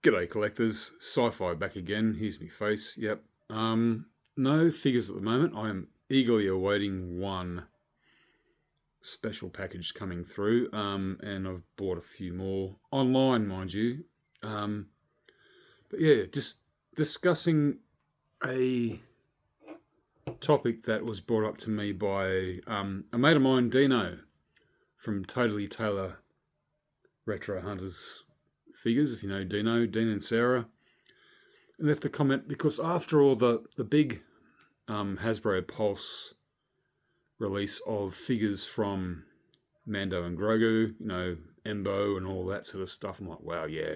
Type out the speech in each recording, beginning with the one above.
G'day collectors, sci-fi back again. Here's me face. Yep. No figures at the moment. I am eagerly awaiting one special package coming through. And I've bought a few more online, mind you. But yeah, just discussing a topic that was brought up to me by a mate of mine, Dino, from Totally Taylor Retro Hunters Figures, if you know Dino, Dean and Sarah, left a comment because after all the big Hasbro Pulse release of figures from Mando and Grogu, Embo and all that sort of stuff, I'm like, wow, yeah.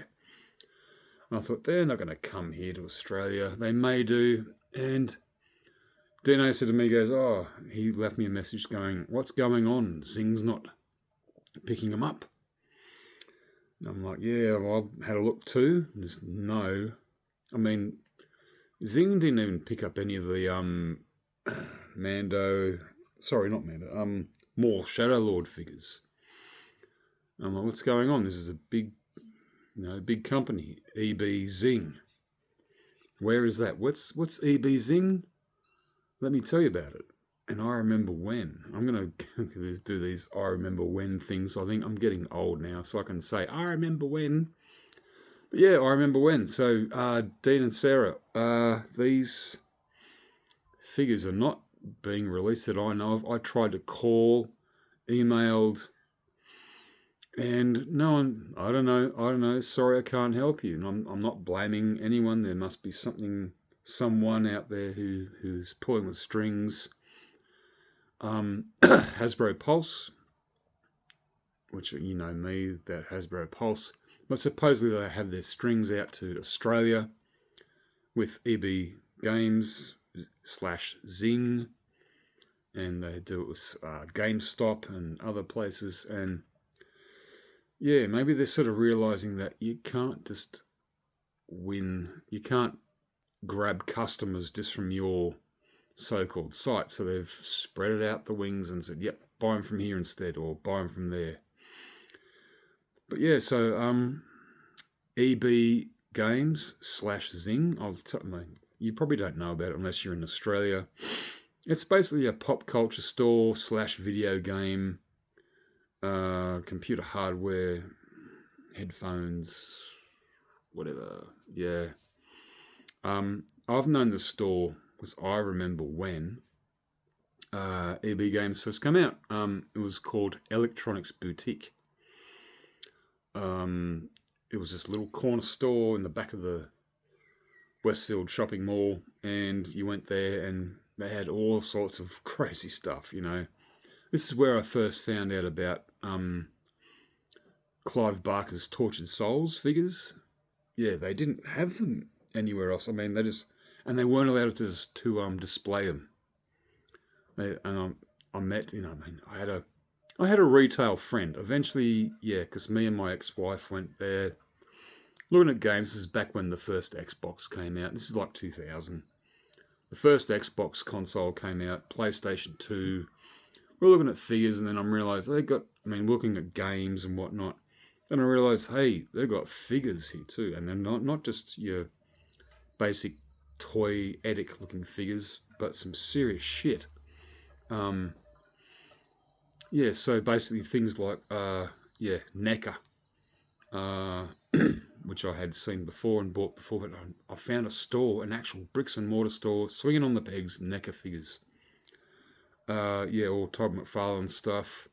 And I thought, they're not going to come here to Australia. They may do. And Dino said to me, he left me a message going, what's going on? Zing's not picking them up. And I'm like, yeah, well, I had a look too. There's no. I mean, Zing didn't even pick up any of the Mando. Sorry, not Mando. More Shadow Lord figures. And I'm like, what's going on? This is a big, big company. EB Zing. Where is that? What's EB Zing? Let me tell you about it. And I remember when. I'm going to do these I remember when things. I think I'm getting old now, so I can say, I remember when. But yeah, I remember when. So, Dean and Sarah, these figures are not being released that I know of. I tried to call, emailed, and no one, I don't know, sorry, I can't help you. And I'm not blaming anyone. There must be someone out there who's pulling the strings. Hasbro Pulse, which you know me about Hasbro Pulse, but supposedly they have their strings out to Australia with EB Games / Zing, and they do it with GameStop and other places, and yeah, maybe they're sort of realizing that you can't just win, you can't grab customers just from your so-called site, so they've spread it out the wings and said, yep, buy them from here instead, or buy them from there. But yeah, so EB Games / Zing, you probably don't know about it unless you're in Australia. It's basically a pop culture store / video game, computer hardware, headphones, whatever. Yeah. I've known the store because I remember when EB Games first came out. It was called Electronics Boutique. It was this little corner store in the back of the Westfield shopping mall, and you went there and they had all sorts of crazy stuff, This is where I first found out about Clive Barker's Tortured Souls figures. Yeah, they didn't have them anywhere else. I mean, they weren't allowed to display them. I met, I had a retail friend. Eventually, yeah, because me and my ex-wife went there looking at games. This is back when the first Xbox came out. This is like 2000. The first Xbox console came out, PlayStation 2. We're looking at figures, and then I realised looking at games and whatnot. Then I realised, hey, they've got figures here too. And they're not just your basic toy edic looking figures, but some serious shit. So basically things like NECA, which I had seen before and bought before, but I found a store, an actual bricks and mortar store, swinging on the pegs, NECA figures. All Todd McFarlane stuff,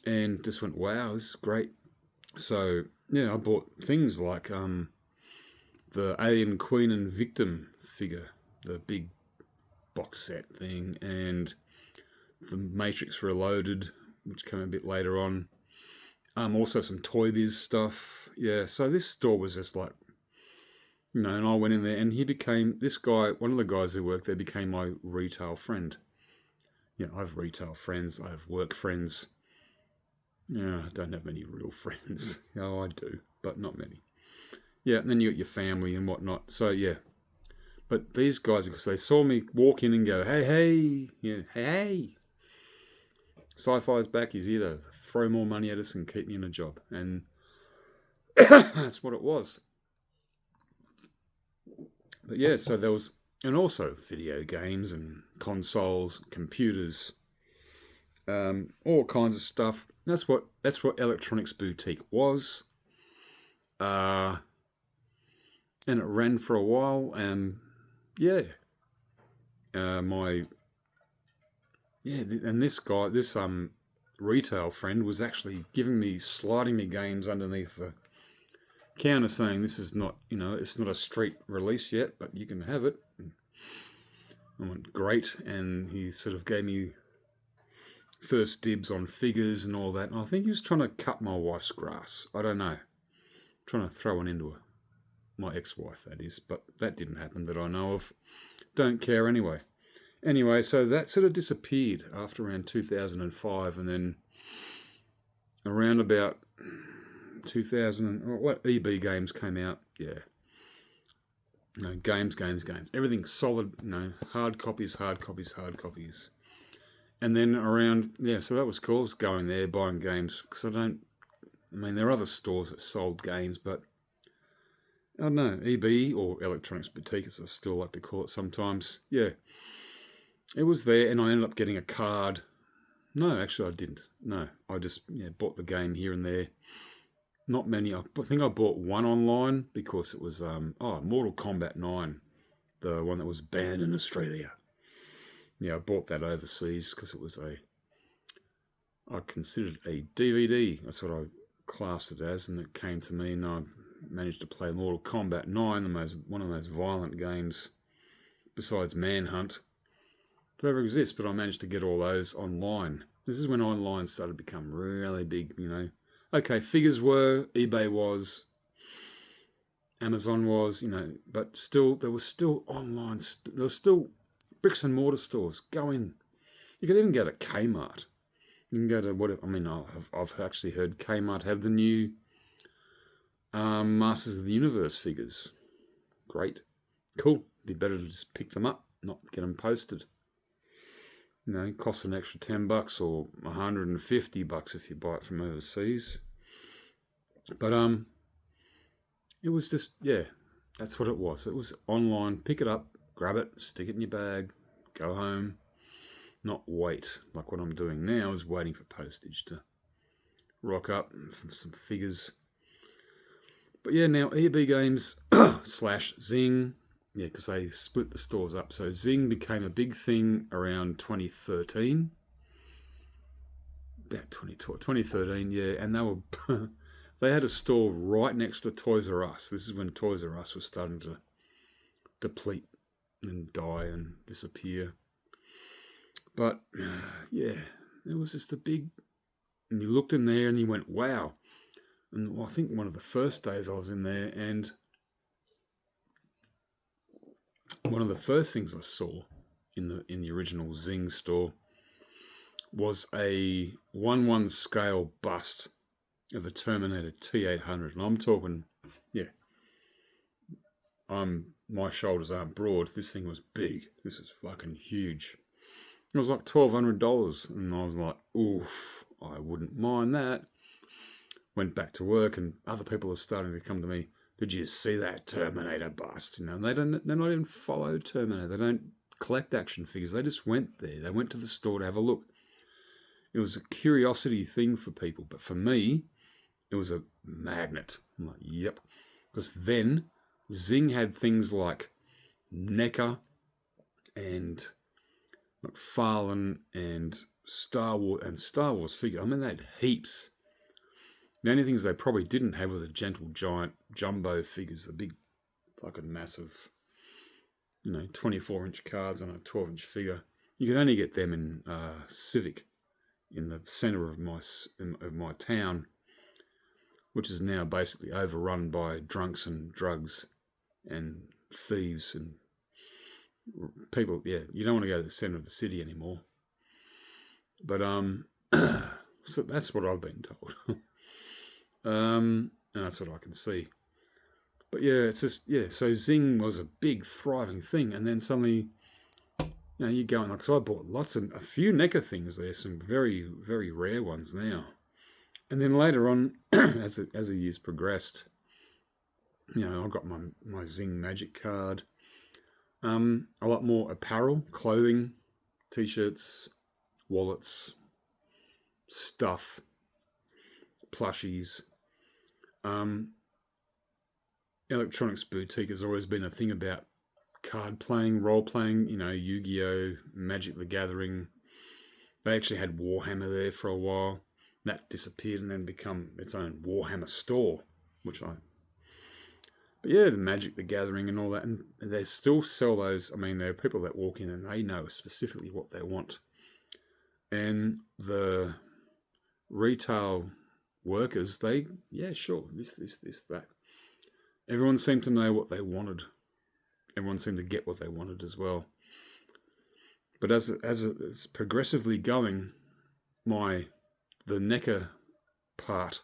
and just went, wow, this is great. So yeah, I bought things like the Alien Queen and Victim figure, the big box set thing, and the Matrix Reloaded, which came a bit later on. Also some Toy Biz stuff. Yeah, so this store was just like, and I went in there, and he became, this guy, one of the guys who worked there became my retail friend. I have retail friends, I have work friends. I don't have many real friends. Oh, I do, but not many. Yeah, and then you got your family and whatnot. So, yeah. But these guys, because they saw me walk in and go, hey, hey. Sci-Fi's back, he's here to throw more money at us and keep me in a job. And that's what it was. But yeah, so there was, and also video games and consoles, computers, all kinds of stuff. That's what Electronics Boutique was. And it ran for a while, and yeah, and this guy, this retail friend, was actually sliding me games underneath the counter, saying this is not, it's not a street release yet, but you can have it. I went, great, and he sort of gave me first dibs on figures and all that, and I think he was trying to cut my wife's grass. I don't know, trying to throw one into my ex-wife, that is, but that didn't happen that I know of. Don't care anyway. Anyway, so that sort of disappeared after around 2005, and then around about 2000, what EB games came out, yeah. Games. Everything solid, hard copies. And then around, so that was cool. I was going there, buying games, because there are other stores that sold games, but I don't know, EB or Electronics Boutique, as I still like to call it sometimes. Yeah, it was there, and I ended up getting a card. No, actually, I didn't. No, I just bought the game here and there. Not many. I think I bought one online because it was Mortal Kombat 9, the one that was banned in Australia. Yeah, I bought that overseas because it was I considered a DVD. That's what I classed it as, and it came to me, and I managed to play Mortal Kombat 9, one of the most violent games besides Manhunt to ever exist, but I managed to get all those online. This is when online started to become really big, Okay, figures were, eBay was, Amazon was, but still, there was still online, there was still bricks and mortar stores. Go in. You could even go to Kmart. You can go to I've actually heard Kmart have the new Masters of the Universe figures. Great. Cool. Be better to just pick them up, not get them posted. It costs an extra $10 or $150 if you buy it from overseas. But it was just, that's what it was. It was online. Pick it up, grab it, stick it in your bag, go home. Not wait, like what I'm doing now is waiting for postage to rock up from some figures. But yeah, now EB Games / Zing, because they split the stores up. So Zing became a big thing around 2013. About 2013, and they were they had a store right next to Toys R Us. This is when Toys R Us was starting to deplete and die and disappear. But it was just a big, and you looked in there and you went, wow. And I think one of the first days I was in there, and one of the first things I saw in the original Zing store was a 1/1 scale bust of a Terminator T800. And I'm talking, my shoulders aren't broad. This thing was big. This is fucking huge. It was like $1,200. And I was like, oof, I wouldn't mind that. Went back to work, and other people are starting to come to me. Did you see that Terminator bust? They're not even follow Terminator. They don't collect action figures. They just went there. They went to the store to have a look. It was a curiosity thing for people, but for me, it was a magnet. I'm like, yep. Because then Zing had things like NECA and McFarlane and Star Wars figure. They had heaps. The only things they probably didn't have were the Gentle Giant jumbo figures, the big fucking massive, 24-inch cards on a 12-inch figure. You could only get them in Civic, in the centre of my town, which is now basically overrun by drunks and drugs and thieves and people. You don't want to go to the centre of the city anymore. But so that's what I've been told. And that's what I can see. But it's just, so Zing was a big, thriving thing. And then suddenly, you go in, because I bought a few NECA things there, some very, very rare ones now. And then later on, as the years progressed, I got my Zing Magic card. A lot more apparel, clothing, t-shirts, wallets, stuff, plushies. Electronics boutique has always been a thing about card playing, role playing, Yu-Gi-Oh, Magic the Gathering. They actually had Warhammer there for a while. That disappeared and then become its own Warhammer store, But yeah, the Magic the Gathering and all that, and they still sell those. I mean, there are people that walk in and they know specifically what they want. And the retail workers, sure, this, that. Everyone seemed to know what they wanted. Everyone seemed to get what they wanted as well. But as it's progressively going, the NECA part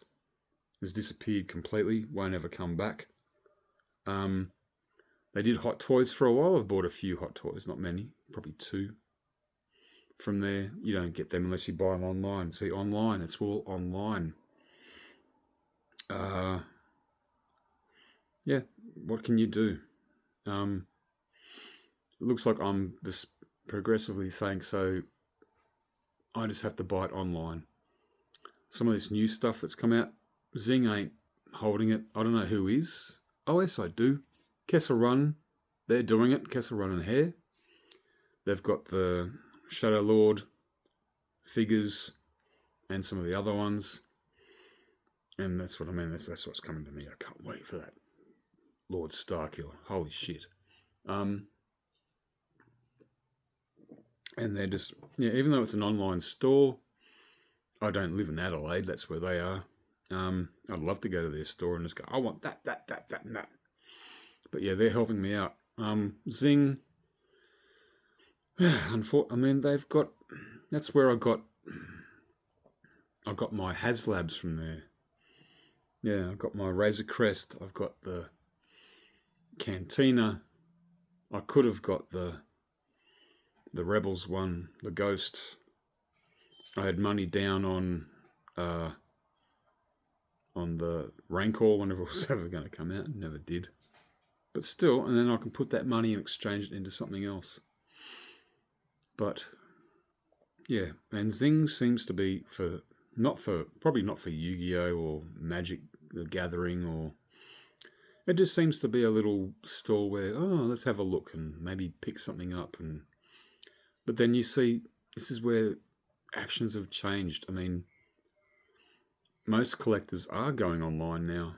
has disappeared completely, won't ever come back. They did Hot Toys for a while. I've bought a few Hot Toys, not many, probably 2. From there, you don't get them unless you buy them online. See, online, it's all online. Yeah, what can you do? It looks like I'm just progressively saying, so I just have to buy it online. Some of this new stuff that's come out, Zing ain't holding it. I don't know who is. Oh, yes, I do. Kessel Run, they're doing it. Kessel Run and Hair. They've got the Shadow Lord figures and some of the other ones. And that's what I mean. That's what's coming to me. I can't wait for that. Lord Starkiller. Holy shit. And they're just, even though it's an online store, I don't live in Adelaide. That's where they are. I'd love to go to their store and just go, I want that, and that. But yeah, they're helping me out. Zing, they've got, that's where I got my HasLabs from there. Yeah, I've got my Razor Crest. I've got the Cantina. I could have got the Rebels one, the Ghost. I had money down on the Rancor whenever it was ever going to come out. Never did. But still, and then I can put that money and exchange it into something else. But yeah, and Zing seems to be probably not for Yu-Gi-Oh or Magic the Gathering, or it just seems to be a little store where, let's have a look and maybe pick something up. But then you see, this is where actions have changed. I mean, most collectors are going online now.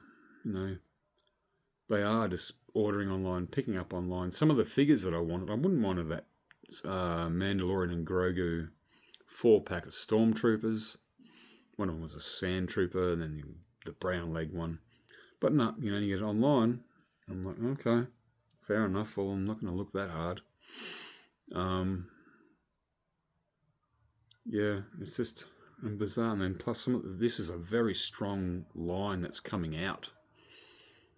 They are just ordering online, picking up online. Some of the figures that I wanted, I wouldn't want that Mandalorian and Grogu 4-pack of Stormtroopers. One of them was a Sand Trooper, and then the brown leg one. But no, you get it online. I'm like, okay, fair enough. Well, I'm not going to look that hard. Yeah, it's just bizarre. And then plus this is a very strong line that's coming out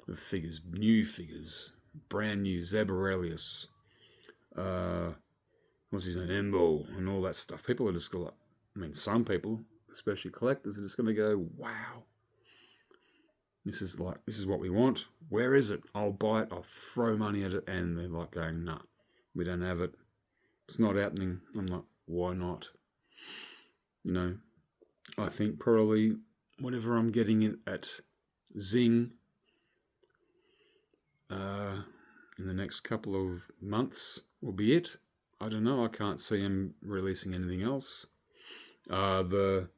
of figures, new figures, brand new Zeb Aurelius, what's his name, Embo, and all that stuff. People are just going to, some people, especially collectors, are just going to go, wow, this is what we want. Where is it? I'll buy it. I'll throw money at it. And they're like going, nah, we don't have it. It's not happening. I'm like, why not? I think probably whatever I'm getting it at Zing in the next couple of months will be it. I don't know. I can't see him releasing anything else. The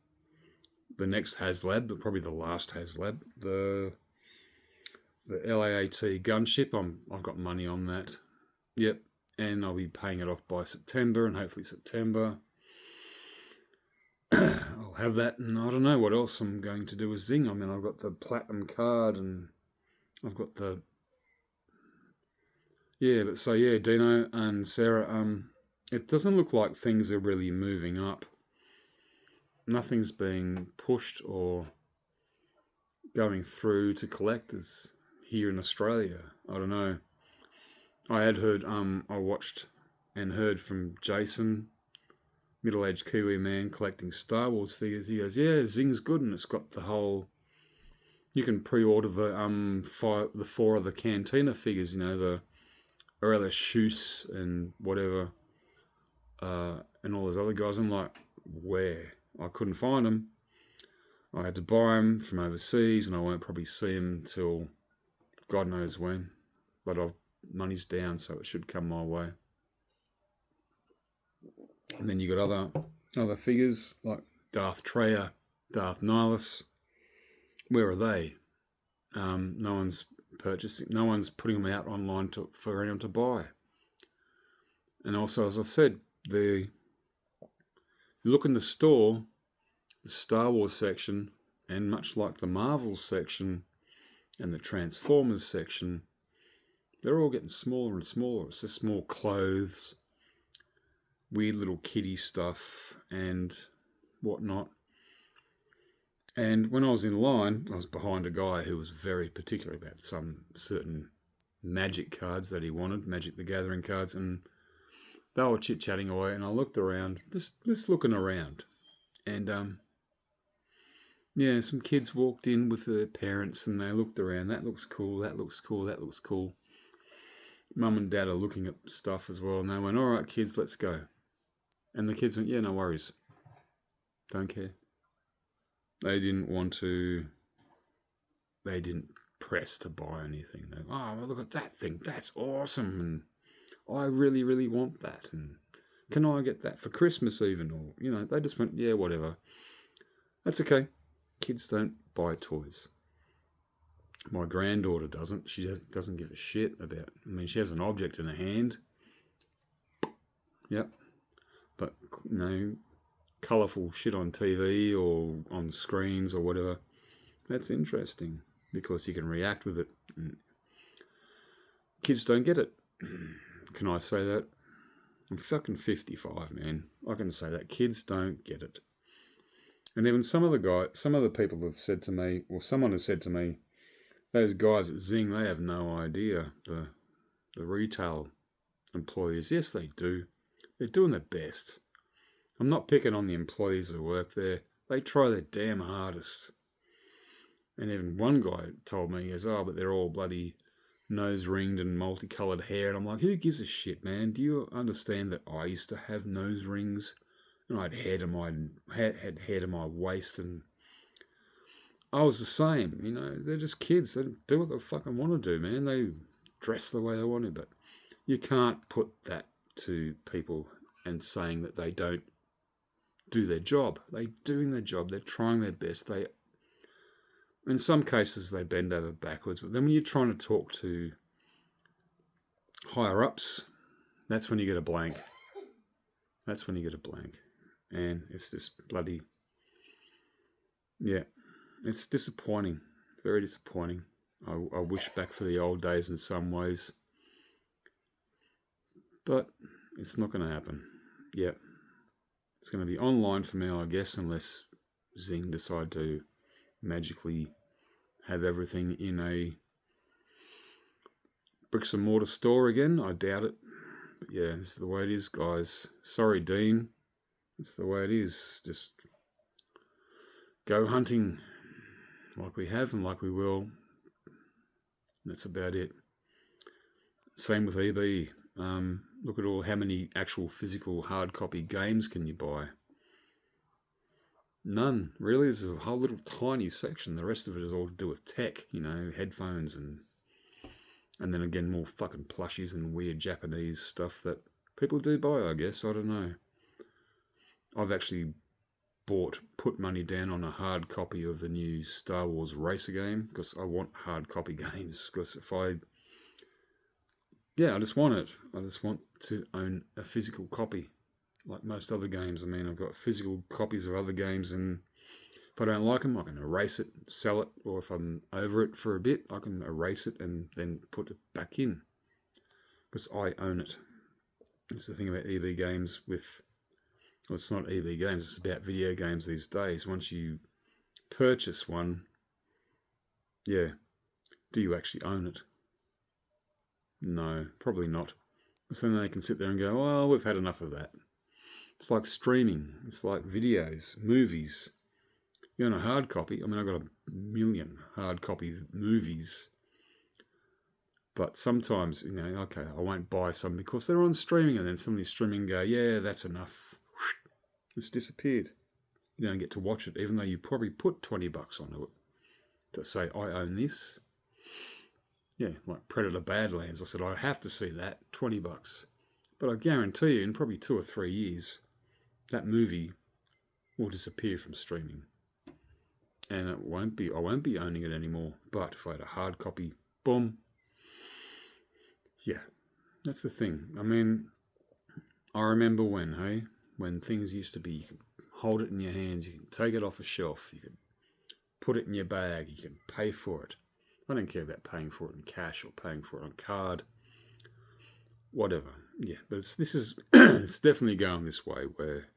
next HasLab, but probably the last HasLab, the LAAT gunship. I've got money on that. Yep, and I'll be paying it off by September, and hopefully September I'll have that. And I don't know what else I'm going to do with Zing. I've got the platinum card, and I've got the Dino and Sarah. It doesn't look like things are really moving up. Nothing's being pushed or going through to collectors here in Australia. I don't know. I had heard, I watched and heard from Jason, middle-aged Kiwi man collecting Star Wars figures. He goes, yeah, Zing's good, and it's got the whole, you can pre-order the 4 of the Cantina figures, the Aurelia Schus and whatever, and all those other guys. I'm like, where? I couldn't find them. I had to buy them from overseas, and I won't probably see them till God knows when. But money's down, so it should come my way. And then you got other figures like Darth Treya, Darth Nihilus. Where are they? No one's purchasing. No one's putting them out online for anyone to buy. And also, as I've said, you look in the store, the Star Wars section, and much like the Marvel section and the Transformers section, they're all getting smaller and smaller. It's just more clothes, weird little kiddie stuff, and whatnot. And when I was in line, I was behind a guy who was very particular about some certain Magic cards that he wanted, Magic the Gathering cards, and they were chit-chatting away, and I looked around, just looking around. And, yeah, some kids walked in with their parents, and they looked around. That looks cool, that looks cool, that looks cool. Mum and Dad are looking at stuff as well, and they went, all right, kids, let's go. And the kids went, yeah, no worries. Don't care. They didn't press to buy anything. They go, oh, well, look at that thing. That's awesome. And I really, really want that. And can I get that for Christmas even? Or, they just went, yeah, whatever. That's okay. Kids don't buy toys. My granddaughter doesn't. She doesn't give a shit about. She has an object in her hand. Yep. But, colourful shit on TV or on screens or whatever, that's interesting because you can react with it. Kids don't get it. Can I say that? I'm fucking 55, man. I can say that. Kids don't get it. And even some of the people have said to me, or someone has said to me, those guys at Zing, they have no idea, the retail employees. Yes, they do. They're doing their best. I'm not picking on the employees who work there. They try their damn hardest. And even one guy told me, he goes, oh, but they're all bloody nose-ringed and multicoloured hair. And I'm like, who gives a shit, man? Do you understand that I used to have nose rings? And I had hair to my waist, and I was the same. They're just kids. They do what they fucking want to do, man. They dress the way they want to, but you can't put that to people and saying that they don't do their job. They're doing their job. They're trying their best. In some cases, they bend over backwards. But then when you're trying to talk to higher ups, that's when you get a blank. And it's just bloody, yeah, it's disappointing. Very disappointing. I wish back for the old days in some ways. But it's not going to happen. Yeah. It's going to be online for me, I guess, unless Zing decide to magically have everything in a bricks and mortar store again. I doubt it. But yeah, this is the way it is, guys. Sorry, Dean. It's the way it is. Just go hunting like we have and like we will. That's about it. Same with EB. Look at how many actual physical hard copy games can you buy? None. Really, there's a whole little tiny section. The rest of it is all to do with tech, headphones and then again more fucking plushies and weird Japanese stuff that people do buy, I guess. I don't know. I've actually put money down on a hard copy of the new Star Wars Racer game because I want hard copy games. Because I just want it. I just want to own a physical copy, like most other games. I've got physical copies of other games, and if I don't like them, I can erase it, sell it, or if I'm over it for a bit, I can erase it and then put it back in, because I own it. It's the thing about EV games it's not EV games, it's about video games these days. Once you purchase one, do you actually own it? No, probably not. So then they can sit there and go, well, we've had enough of that. It's like streaming. It's like videos, movies. You own a hard copy. I've got 1 million hard copy movies But sometimes, okay, I won't buy some because they're on streaming, and then somebody's streaming go, yeah, that's enough. It's disappeared. You don't get to watch it, even though you probably put $20 onto it to say, I own this. Yeah, like Predator Badlands. I said, I have to see that, $20. But I guarantee you, in probably 2 or 3 years, that movie will disappear from streaming. And I won't be owning it anymore. But if I had a hard copy, boom. Yeah, that's the thing. I mean, I remember when things used to be, you could hold it in your hands, you can take it off a shelf, you can put it in your bag, you can pay for it. I don't care about paying for it in cash or paying for it on card, whatever. Yeah, but this is it's definitely going this way where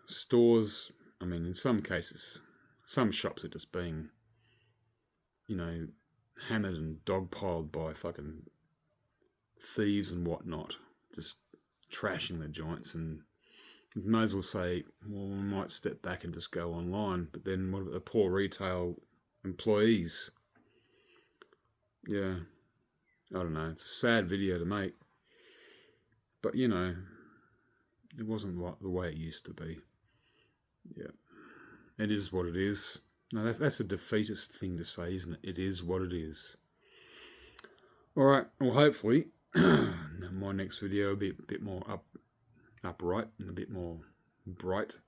stores. I mean, in some cases, some shops are just being, hammered and dogpiled by fucking thieves and whatnot, just trashing the joints. And you may as well say, well, we might step back and just go online. But then what about the poor retail employees? Yeah, I don't know. It's a sad video to make. But, it wasn't the way it used to be. Yeah, it is what it is. No, that's a defeatist thing to say, isn't it? It is what it is. All right, well, hopefully my next video will be a bit more upright and a bit more bright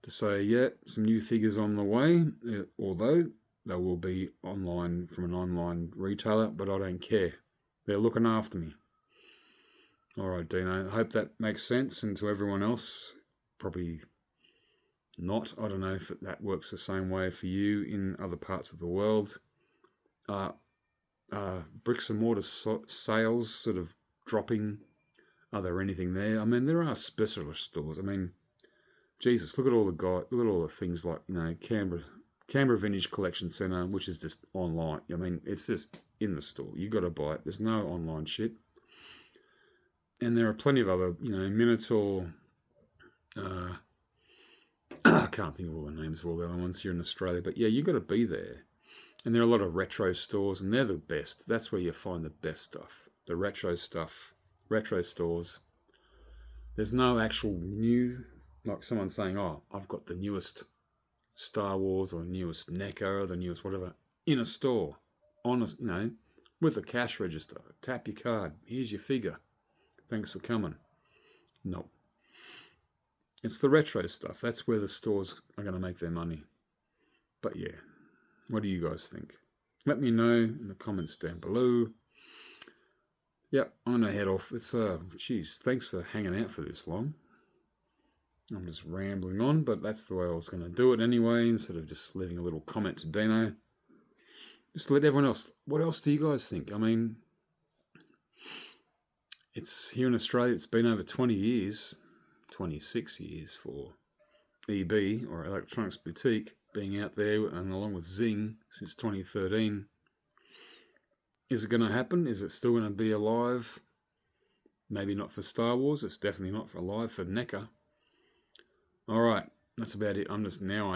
to say, yeah, some new figures on the way, although they will be online from an online retailer, but I don't care. They're looking after me. All right, Dino, I hope that makes sense, and to everyone else, probably not. I don't know if that works the same way for you in other parts of the world. Bricks and mortar sales sort of dropping. Are there anything there? I mean, there are specialist stores. I mean, Jesus, look at all the things like, Canberra Vintage Collection Centre, which is just online. I mean, it's just in the store. You got to buy it. There's no online shit. And there are plenty of other, Minotaur. I can't think of all the names of all the other ones here in Australia, but yeah, you got to be there. And there are a lot of retro stores, and they're the best. That's where you find the best stuff. The retro stuff, retro stores. There's no actual new, like someone saying, oh, I've got the newest Star Wars or newest NECA or the newest whatever in a store, honest, with a cash register. Tap your card. Here's your figure. Thanks for coming. Nope. It's the retro stuff. That's where the stores are going to make their money. But yeah, what do you guys think? Let me know in the comments down below. Yep, I'm going to head off. It's, thanks for hanging out for this long. I'm just rambling on, but that's the way I was going to do it anyway, instead of just leaving a little comment to Dino. Just let everyone else, what else do you guys think? I mean, it's here in Australia, it's been over 20 years, 26 years for EB, or Electronics Boutique, being out there and along with Zing since 2013. Is it going to happen? Is it still going to be alive? Maybe not for Star Wars. It's definitely not alive for NECA. All right, that's about it. I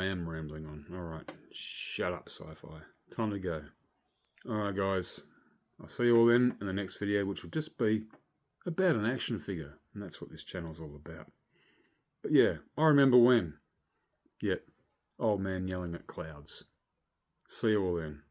am rambling on. All right, shut up, sci-fi. Time to go. All right, guys. I'll see you all then in the next video, which will just be about an action figure. And that's what this channel's all about. But yeah, I remember when. Yep, old man yelling at clouds. See you all then.